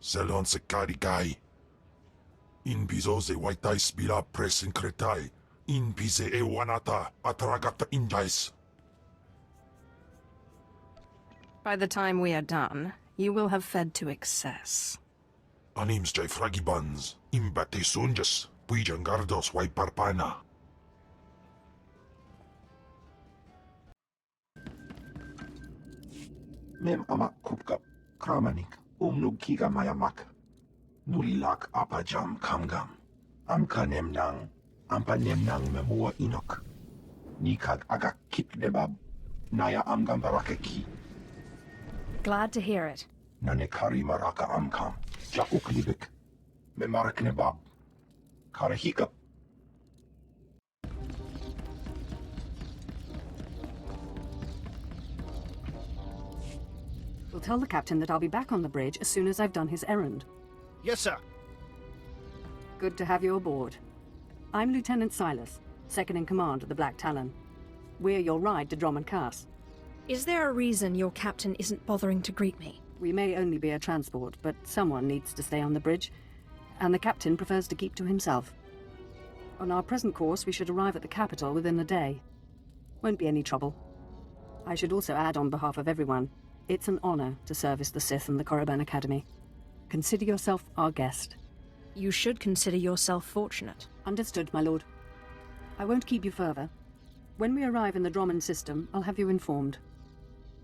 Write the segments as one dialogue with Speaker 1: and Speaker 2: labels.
Speaker 1: Selon se carigai. In bizo ze waitai spila presin kretai. In bize e wanata atragata injais.
Speaker 2: By the time we are done, you will have fed to excess.
Speaker 1: Anims jai fragibans. Imbate sunjas. Puijangardos wai parpana.
Speaker 3: Mem amak kupkap, kramanik, umnug kiga mayamak. Nulilak apajam kamgam. Amka nemnang, ampa nemnang memua inok. Nikag agak kip debab, naya amgam barakeki.
Speaker 2: Glad to hear it.
Speaker 3: Nanekari maraka amkam, jakuk libik. Memarak nebab. Karahikap.
Speaker 4: We'll tell the captain that I'll be back on the bridge as soon as I've done his errand.
Speaker 5: Yes, sir.
Speaker 4: Good to have you aboard. I'm Lieutenant Silas, second in command of the Black Talon. We're your ride to Drummond Cass.
Speaker 2: Is there a reason your captain isn't bothering to greet me?
Speaker 4: We may only be a transport, but someone needs to stay on the bridge, and the captain prefers to keep to himself. On our present course, we should arrive at the capital within a day. Won't be any trouble. I should also add on behalf of everyone, it's an honor to service the Sith and the Korriban Academy. Consider yourself our guest.
Speaker 2: You should consider yourself fortunate.
Speaker 4: Understood, my lord. I won't keep you further. When we arrive in the Drummond system, I'll have you informed.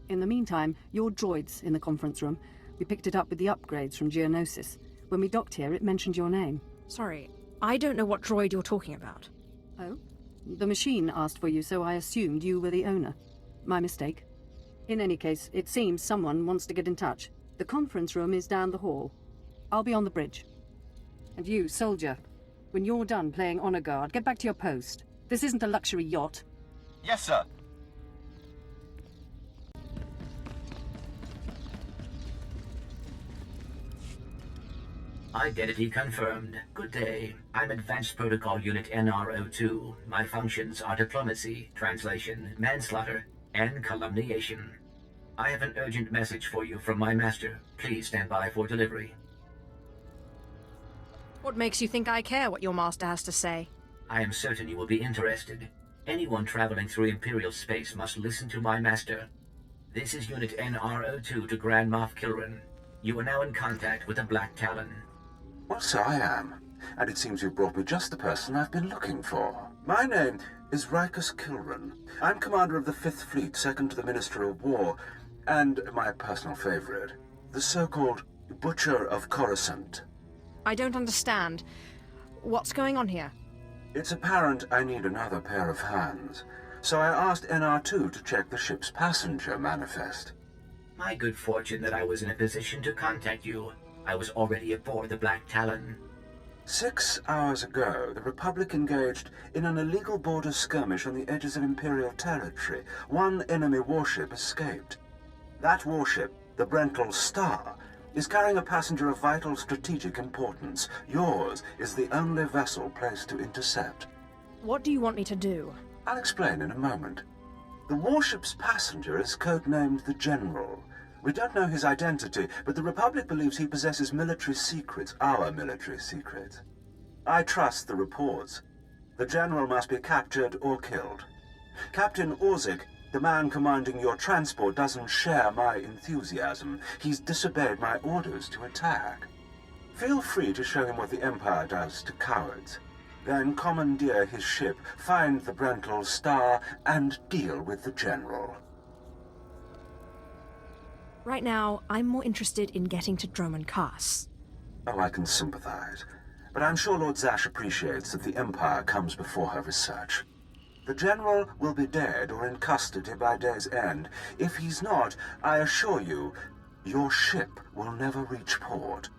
Speaker 4: In the meantime, your droid's in the conference room. We picked it up with the upgrades from Geonosis. When we docked here, it mentioned your name.
Speaker 2: Sorry, I don't know what droid you're talking about.
Speaker 4: Oh? The machine asked for you, so I assumed you were the owner. My mistake. In any case, it seems someone wants to get in touch. The conference room is down the hall. I'll be on the bridge. And you, soldier, when you're done playing honor guard, get back to your post. This isn't a luxury yacht.
Speaker 5: Yes, sir.
Speaker 6: Identity confirmed. Good day. I'm Advanced Protocol Unit NRO2. My functions are diplomacy, translation, manslaughter, and calumniation. I have an urgent message for you from my master. Please stand by for delivery.
Speaker 2: What makes you think I care what your master has to say?
Speaker 6: I am certain you will be interested. Anyone traveling through Imperial space must listen to my master. This is Unit NRO2 to Grand Moff Kilran. You are now in contact with the Black Talon.
Speaker 7: Well, so I am. And it seems you brought me just the person I've been looking for. My name is Rikus Kilran. I'm commander of the 5th Fleet, second to the Minister of War, and my personal favorite, the so-called Butcher of Coruscant.
Speaker 2: I don't understand. What's going on here?
Speaker 7: It's apparent I need another pair of hands, so I asked NR2 to check the ship's passenger manifest.
Speaker 6: My good fortune that I was in a position to contact you. I was already aboard the Black Talon.
Speaker 7: 6 hours ago, the Republic engaged in an illegal border skirmish on the edges of Imperial territory. One enemy warship escaped. That warship, the Brental Star, is carrying a passenger of vital strategic importance. Yours is the only vessel placed to intercept.
Speaker 2: What do you want me to do?
Speaker 7: I'll explain in a moment. The warship's passenger is codenamed the General. We don't know his identity, but the Republic believes he possesses military secrets, our military secrets. I trust the reports. The General must be captured or killed. Captain Orzik, the man commanding your transport, doesn't share my enthusiasm. He's disobeyed my orders to attack. Feel free to show him what the Empire does to cowards. Then commandeer his ship, find the Brental Star, and deal with the General.
Speaker 2: Right now, I'm more interested in getting to Drummond Cass.
Speaker 7: Oh, I can sympathize. But I'm sure Lord Zash appreciates that the Empire comes before her research. The General will be dead or in custody by day's end. If he's not, I assure you, your ship will never reach port.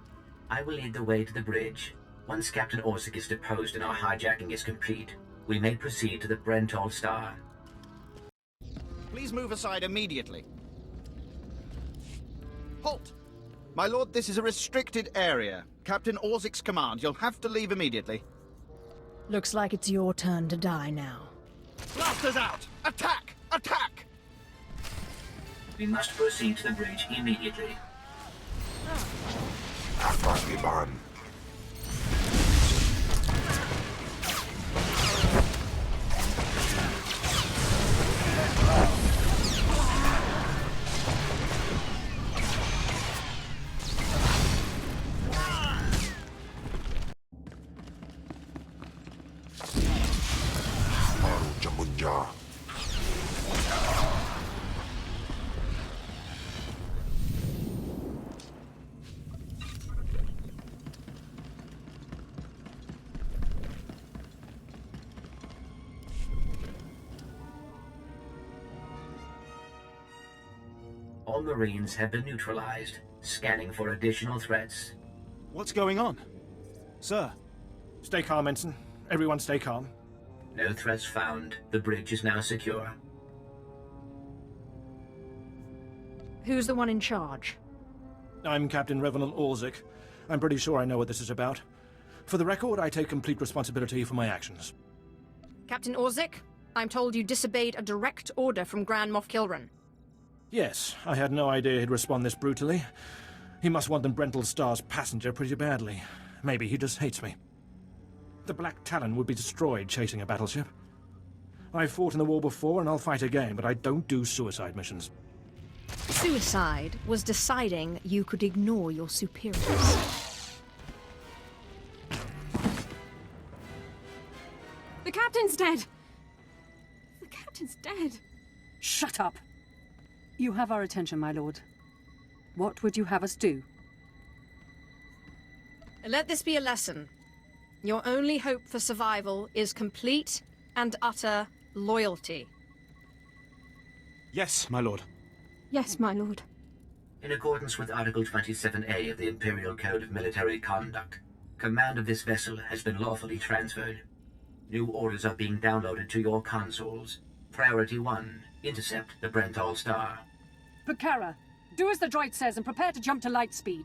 Speaker 6: I will lead the way to the bridge. Once Captain Orzik is deposed and our hijacking is complete, we may proceed to the Brental Star.
Speaker 5: Please move aside immediately. Halt! My lord, this is a restricted area. Captain Orzik's command. You'll have to leave immediately.
Speaker 2: Looks like it's your turn to die now.
Speaker 5: Blasters out! Attack! Attack!
Speaker 6: We must proceed to the bridge immediately.
Speaker 1: Taliban. 바로 전문자.
Speaker 6: All Marines have been neutralized. Scanning for additional threats.
Speaker 8: What's going on? Sir?
Speaker 9: Stay calm, Ensign. Everyone stay calm.
Speaker 6: No threats found. The bridge is now secure.
Speaker 10: Who's the one in charge?
Speaker 9: I'm Captain Revenant Orzik. I'm pretty sure I know what this is about. For the record, I take complete responsibility for my actions.
Speaker 10: Captain Orzik, I'm told you disobeyed a direct order from Grand Moff Kilran.
Speaker 9: Yes, I had no idea he'd respond this brutally. He must want the Brental Star's passenger pretty badly. Maybe he just hates me. The Black Talon would be destroyed chasing a battleship. I've fought in the war before and I'll fight again, but I don't do suicide missions.
Speaker 10: Suicide was deciding you could ignore your superiors.
Speaker 11: The captain's dead! The captain's dead!
Speaker 4: Shut up! You have our attention, my lord. What would you have us do?
Speaker 10: Let this be a lesson. Your only hope for survival is complete and utter loyalty.
Speaker 8: Yes, my lord.
Speaker 11: Yes, my lord.
Speaker 6: In accordance with Article 27A of the Imperial Code of Military Conduct, command of this vessel has been lawfully transferred. New orders are being downloaded to your consoles. Priority 1, intercept the Brental Star.
Speaker 4: Pucara, do as the droid says and prepare to jump to light speed.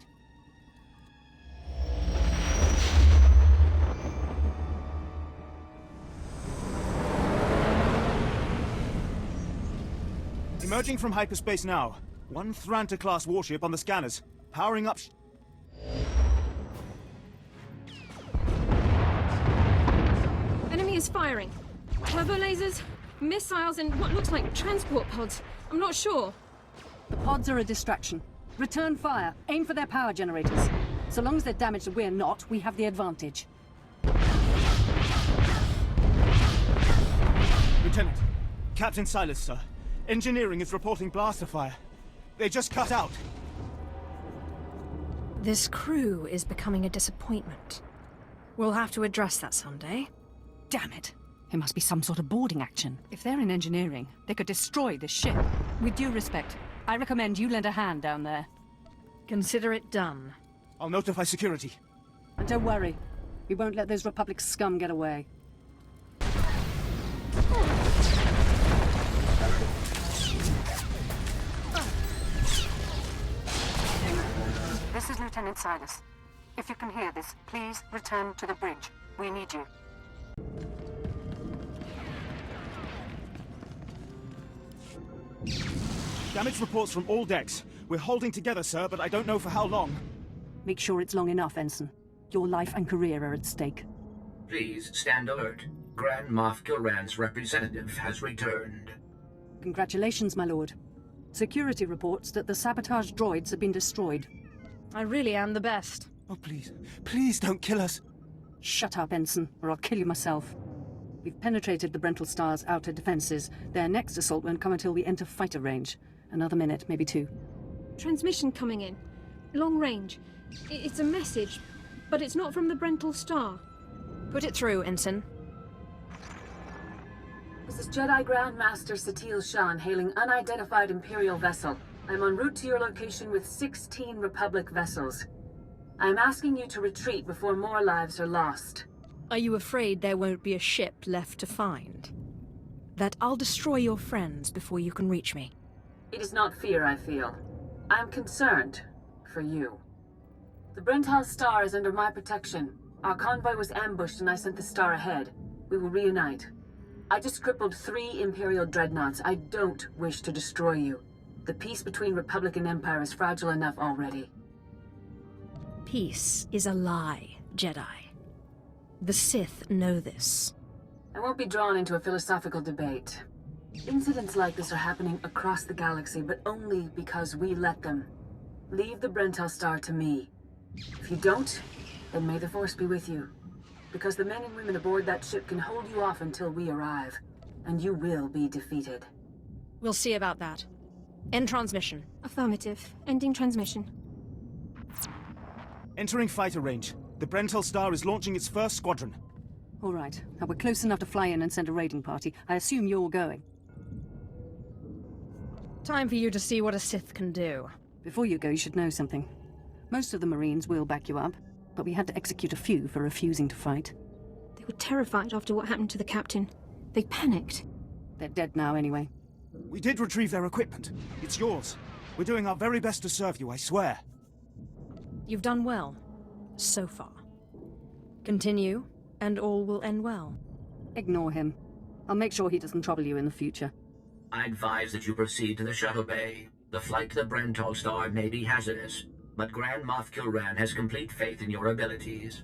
Speaker 8: Emerging from hyperspace now. One Thranta-class warship on the scanners. Powering up...
Speaker 11: Enemy is firing. Turbo lasers, missiles, and what looks like transport pods. I'm not sure.
Speaker 4: The pods are a distraction. Return fire. Aim for their power generators. So long as they're damaged and we're not, we have the advantage.
Speaker 8: Lieutenant. Captain Silas, sir. Engineering is reporting blaster fire. They just cut out.
Speaker 10: This crew is becoming a disappointment. We'll have to address that someday.
Speaker 4: Damn it. It must be some sort of boarding action. If they're in engineering, they could destroy this ship. With due respect, I recommend you lend a hand down there.
Speaker 10: Consider it done.
Speaker 8: I'll notify security.
Speaker 4: And don't worry. We won't let those Republic scum get away. This is Lieutenant Silas. If you can hear this, please return to the bridge. We need you.
Speaker 8: Damage reports from all decks. We're holding together, sir, but I don't know for how long.
Speaker 4: Make sure it's long enough, Ensign. Your life and career are at stake.
Speaker 6: Please stand alert. Grand Moff Kilran's representative has returned.
Speaker 4: Congratulations, my lord. Security reports that the sabotage droids have been destroyed.
Speaker 10: I really am the best.
Speaker 8: Oh, please. Please don't kill us.
Speaker 4: Shut up, Ensign, or I'll kill you myself. We've penetrated the Brental Star's outer defenses. Their next assault won't come until we enter fighter range. Another minute, maybe two.
Speaker 11: Transmission coming in. Long range. It's a message, but it's not from the Brental Star.
Speaker 10: Put it through, Ensign.
Speaker 12: This is Jedi Grand Master Satil Shan hailing unidentified Imperial vessel. I'm en route to your location with 16 Republic vessels. I'm asking you to retreat before more lives are lost.
Speaker 10: Are you afraid there won't be a ship left to find? That I'll destroy your friends before you can reach me?
Speaker 12: It is not fear I feel. I'm concerned for you. The Brental Star is under my protection. Our convoy was ambushed and I sent the Star ahead. We will reunite. I just crippled 3 Imperial dreadnoughts. I don't wish to destroy you. The peace between Republic and Empire is fragile enough already.
Speaker 10: Peace is a lie, Jedi. The Sith know this.
Speaker 12: I won't be drawn into a philosophical debate. Incidents like this are happening across the galaxy, but only because we let them. Leave the Brentel Star to me. If you don't, then may the Force be with you. Because the men and women aboard that ship can hold you off until we arrive. And you will be defeated.
Speaker 10: We'll see about that. End transmission.
Speaker 11: Affirmative. Ending transmission.
Speaker 8: Entering fighter range. The Brentel Star is launching its first squadron.
Speaker 4: All right. Now we're close enough to fly in and send a raiding party. I assume you're going.
Speaker 10: Time for you to see what a Sith can do.
Speaker 4: Before you go, you should know something. Most of the Marines will back you up, but we had to execute a few for refusing to fight.
Speaker 11: They were terrified after what happened to the captain. They panicked.
Speaker 4: They're dead now anyway.
Speaker 8: We did retrieve their equipment. It's yours. We're doing our very best to serve you, I swear.
Speaker 10: You've done well. So far. Continue, and all will end well.
Speaker 4: Ignore him. I'll make sure he doesn't trouble you in the future.
Speaker 6: I advise that you proceed to the shuttle bay. The flight to the Brentel Star may be hazardous, but Grand Moff Kilran has complete faith in your abilities.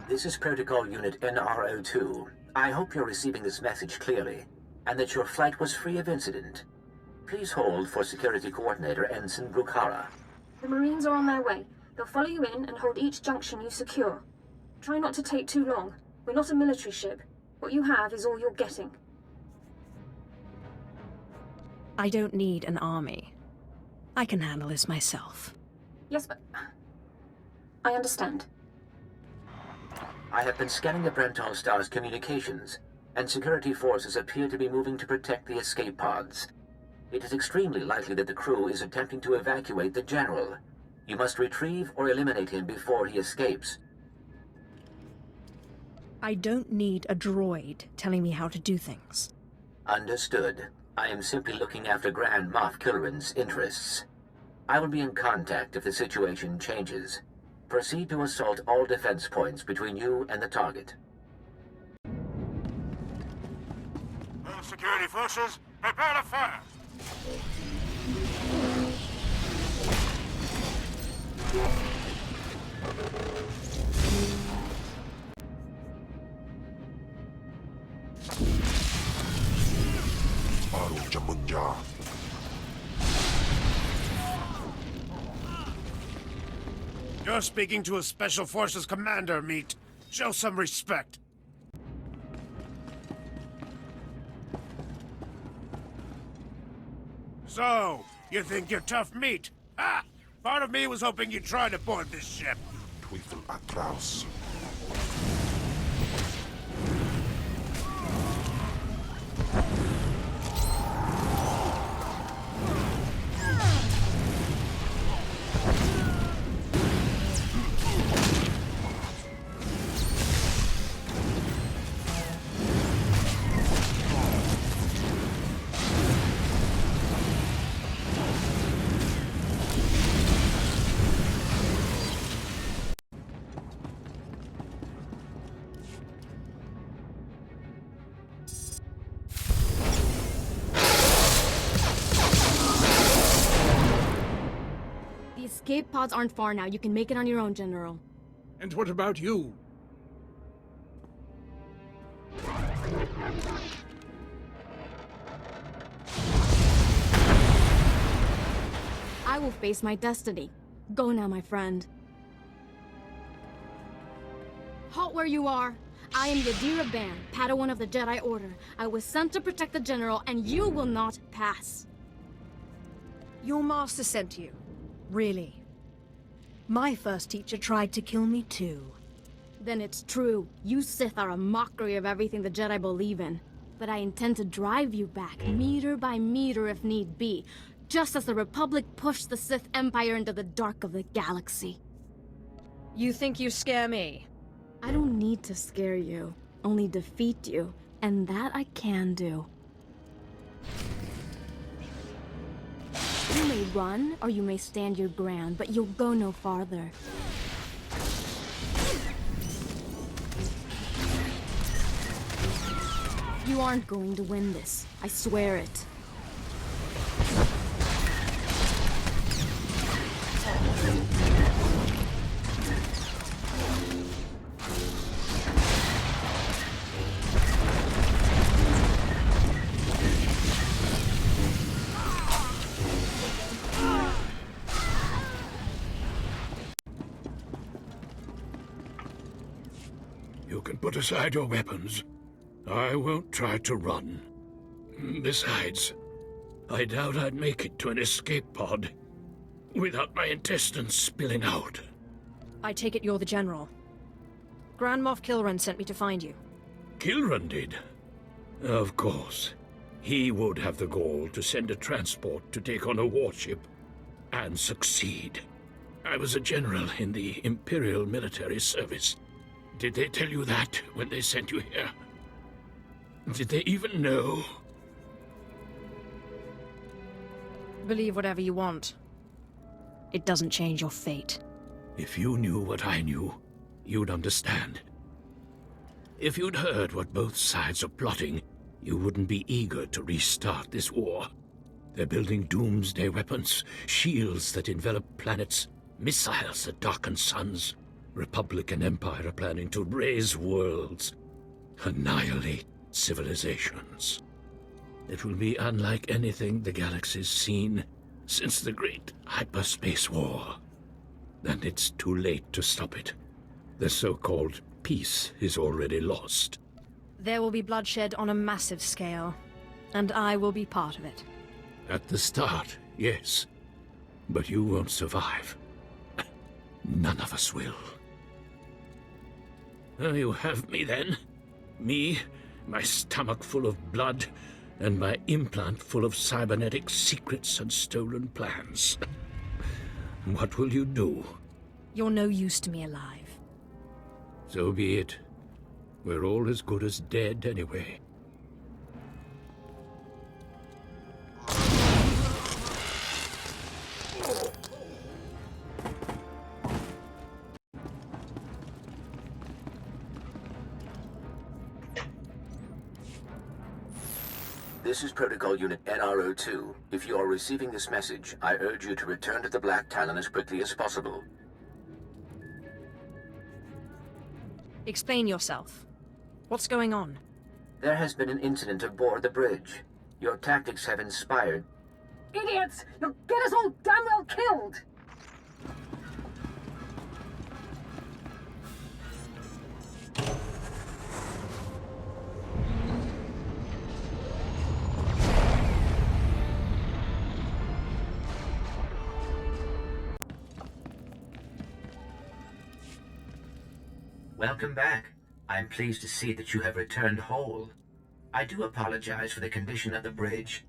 Speaker 6: This is Protocol Unit NRO2. I hope you're receiving this message clearly, and that your flight was free of incident. Please hold for Security Coordinator Ensign Brukhara.
Speaker 11: The Marines are on their way. They'll follow you in and hold each junction you secure. Try not to take too long. We're not a military ship. What you have is all you're getting.
Speaker 2: I don't need an army. I can handle this myself.
Speaker 11: Yes, but... I understand.
Speaker 6: I have been scanning the Brentel Star's communications, and security forces appear to be moving to protect the escape pods. It is extremely likely that the crew is attempting to evacuate the General. You must retrieve or eliminate him before he escapes.
Speaker 2: I don't need a droid telling me how to do things.
Speaker 6: Understood. I am simply looking after Grand Moff Kilran's interests. I will be in contact if the situation changes. Proceed to assault all defense points between you and the target.
Speaker 1: Security forces, prepare to fire! Munja.
Speaker 13: You're speaking to a Special Forces commander, Meat. Show some respect. So, you think you're tough meat? Ha! Part of me was hoping you'd try to board this ship.
Speaker 1: Tweefel Atraus.
Speaker 11: The escape pods aren't far now. You can make it on your own, General.
Speaker 9: And what about you?
Speaker 11: I will face my destiny. Go now, my friend. Halt where you are. I am Yadira Ban, Padawan of the Jedi Order. I was sent to protect the General, and you will not pass.
Speaker 2: Your master sent you. Really? My first teacher tried to kill me too.
Speaker 11: Then it's true. You Sith are a mockery of everything the Jedi believe in. But I intend to drive you back, meter by meter if need be.
Speaker 14: just as the Republic pushed the Sith Empire into the dark of the galaxy.
Speaker 10: You think you scare me?
Speaker 14: I don't need to scare you, only defeat you, and that I can do. You may run, or you may stand your ground, but you'll go no farther. You aren't going to win this. I swear it.
Speaker 15: You can put aside your weapons. I won't try to run. Besides, I doubt I'd make it to an escape pod without my intestines spilling out.
Speaker 10: I take it you're the General. Grand Moff Kilran sent me to find you.
Speaker 15: Kilran did? Of course. He would have the gall to send a transport to take on a warship and succeed. I was a general in the Imperial Military Service. Did they tell you that when they sent you here? Did they even know?
Speaker 10: Believe whatever you want. It doesn't change your fate.
Speaker 15: If you knew what I knew, you'd understand. If you'd heard what both sides are plotting, you wouldn't be eager to restart this war. They're building doomsday weapons, shields that envelop planets, missiles that darken suns. Republic and Empire are planning to raise worlds, annihilate civilizations. It will be unlike anything the galaxy's seen since the Great Hyperspace War. And it's too late to stop it. The so-called peace is already lost.
Speaker 10: There will be bloodshed on a massive scale, and I will be part of it.
Speaker 15: At the start, yes. But you won't survive. None of us will. You have me then. Me, my stomach full of blood, and my implant full of cybernetic secrets and stolen plans. What will you do?
Speaker 10: You're no use to me alive.
Speaker 15: So be it. We're all as good as dead anyway.
Speaker 6: This is Protocol Unit NRO2. If you are receiving this message, I urge you to return to the Black Talon as quickly as possible.
Speaker 10: Explain yourself. What's going on?
Speaker 6: There has been an incident aboard the bridge. Your tactics have inspired...
Speaker 12: Idiots! You'll get us all damn well killed!
Speaker 6: Welcome back. I'm pleased to see that you have returned whole. I do apologize for the condition of the bridge.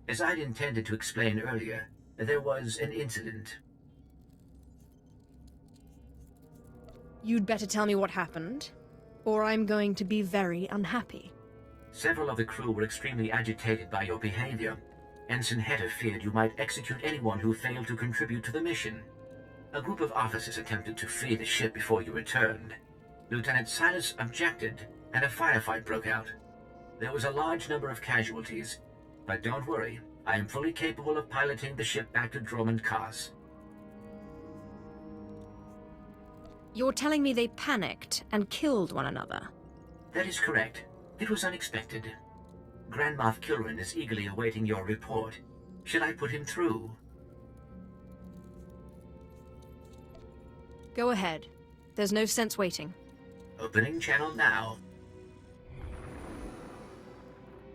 Speaker 6: As I'd intended to explain earlier, there was an incident.
Speaker 10: You'd better tell me what happened, or I'm going to be very unhappy.
Speaker 6: Several of the crew were extremely agitated by your behavior. Ensign Hedder feared you might execute anyone who failed to contribute to the mission. A group of officers attempted to flee the ship before you returned. Lieutenant Silas objected, and a firefight broke out. There was a large number of casualties, but don't worry, I am fully capable of piloting the ship back to Dromund Kaas.
Speaker 10: You're telling me they panicked and killed one another?
Speaker 6: That is correct. It was unexpected. Grand Moff Kilran is eagerly awaiting your report. Should I put him through?
Speaker 10: Go ahead. There's no sense waiting.
Speaker 6: Opening channel now.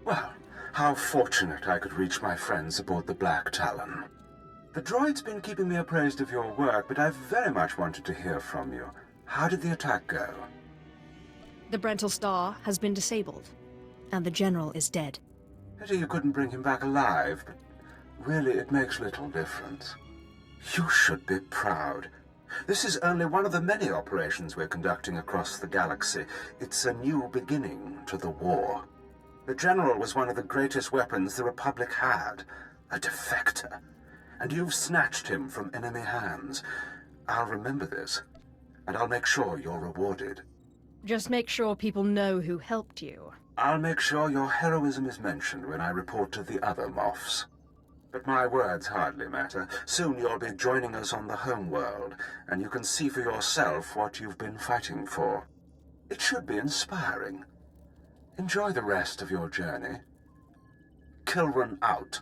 Speaker 7: Well, how fortunate I could reach my friends aboard the Black Talon. The droid's been keeping me appraised of your work, but I very much wanted to hear from you. How did the attack go?
Speaker 10: The Brental Star has been disabled, and the General is dead.
Speaker 7: Pity you couldn't bring him back alive, but Really, it makes little difference. You should be proud. This is only one of the many operations we're conducting across the galaxy. It's a new beginning to the war. The General was one of the greatest weapons the Republic had, a defector. And you've snatched him from enemy hands. I'll remember this, and I'll make sure you're rewarded.
Speaker 10: Just make sure people know who helped you.
Speaker 7: I'll make sure your heroism is mentioned when I report to the other Moffs. But my words hardly matter. Soon you'll be joining us on the home world, and you can see for yourself what you've been fighting for. It should be inspiring. Enjoy the rest of your journey. Kilran out.